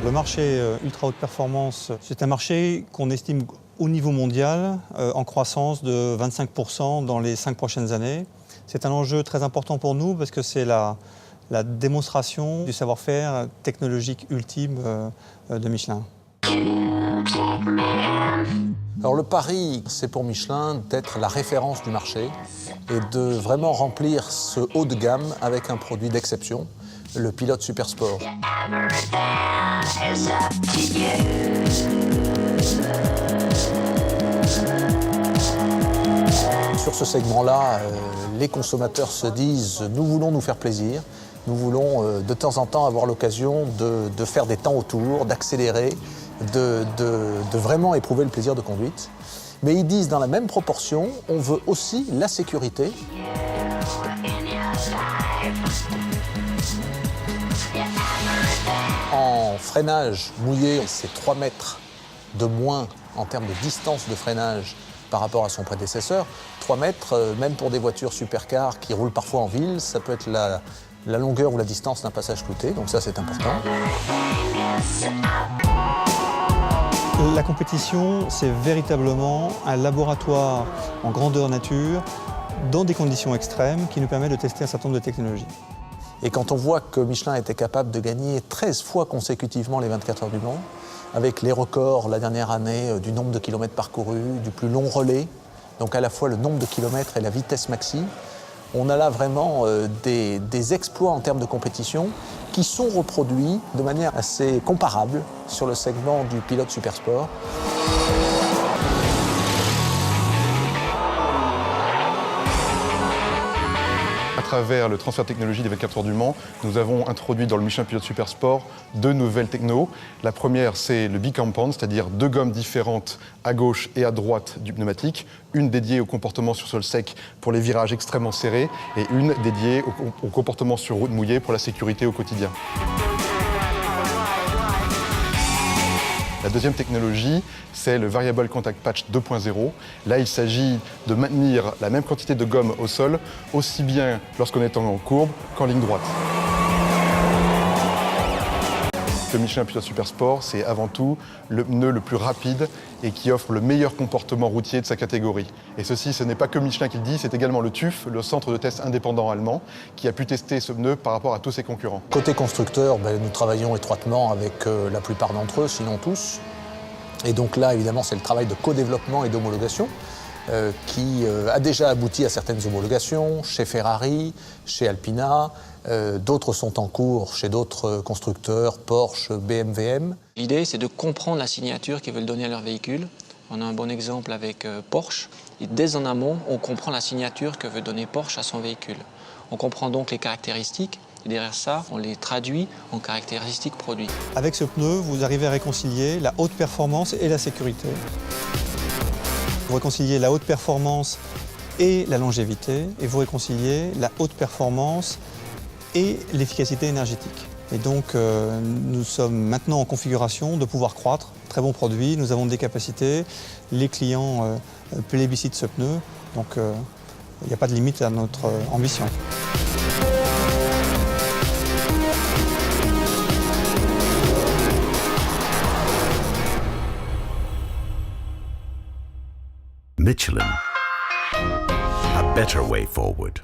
Le marché ultra haute performance, c'est un marché qu'on estime au niveau mondial en croissance de 25% dans les 5 prochaines années. C'est un enjeu très important pour nous parce que c'est la démonstration du savoir-faire technologique ultime de Michelin. Alors le pari, c'est pour Michelin d'être la référence du marché et de vraiment remplir ce haut de gamme avec un produit d'exception, le Pilote Supersport. Sur ce segment-là, les consommateurs se disent « nous voulons nous faire plaisir ». Nous voulons de temps en temps avoir l'occasion de faire des temps autour, d'accélérer, de vraiment éprouver le plaisir de conduite. Mais ils disent dans la même proportion, on veut aussi la sécurité. En freinage mouillé, c'est 3 mètres de moins en termes de distance de freinage par rapport à son prédécesseur. 3 mètres, même pour des voitures supercars qui roulent parfois en ville, ça peut être la longueur ou la distance d'un passage clouté, donc ça c'est important. La compétition, c'est véritablement un laboratoire en grandeur nature, dans des conditions extrêmes, qui nous permet de tester un certain nombre de technologies. Et quand on voit que Michelin était capable de gagner 13 fois consécutivement les 24 heures du Mans, avec les records la dernière année du nombre de kilomètres parcourus, du plus long relais, donc à la fois le nombre de kilomètres et la vitesse maxi, on a là vraiment des exploits en termes de compétition qui sont reproduits de manière assez comparable sur le segment du Pilote Supersport. À travers le transfert de technologie des 24 heures du Mans, nous avons introduit dans le Michelin Pilote Supersport 2 nouvelles technos. La première, c'est le bicompound, c'est-à-dire 2 gommes différentes à gauche et à droite du pneumatique. Une dédiée au comportement sur sol sec pour les virages extrêmement serrés et une dédiée au comportement sur route mouillée pour la sécurité au quotidien. La deuxième technologie, c'est le Variable Contact Patch 2.0. Là, il s'agit de maintenir la même quantité de gomme au sol, aussi bien lorsqu'on est en courbe qu'en ligne droite. Le Michelin Pilote Supersport, c'est avant tout le pneu le plus rapide et qui offre le meilleur comportement routier de sa catégorie. Et ceci, ce n'est pas que Michelin qui le dit, c'est également le TÜV, le centre de test indépendant allemand, qui a pu tester ce pneu par rapport à tous ses concurrents. Côté constructeur, nous travaillons étroitement avec la plupart d'entre eux, sinon tous. Et donc là, évidemment, c'est le travail de co-développement et d'homologation qui a déjà abouti à certaines homologations chez Ferrari, chez Alpina. D'autres sont en cours chez d'autres constructeurs, Porsche, BMW. L'idée, c'est de comprendre la signature qu'ils veulent donner à leur véhicule. On a un bon exemple avec Porsche. Et dès en amont, on comprend la signature que veut donner Porsche à son véhicule. On comprend donc les caractéristiques. Et derrière ça, on les traduit en caractéristiques produits. Avec ce pneu, vous arrivez à réconcilier la haute performance et la sécurité. Vous réconciliez la haute performance et la longévité, et vous réconciliez la haute performance et l'efficacité énergétique. Et donc, nous sommes maintenant en configuration de pouvoir croître. Très bon produit, nous avons des capacités. Les clients plébiscitent ce pneu, donc il n'y a pas de limite à notre ambition. Michelin, a better way forward.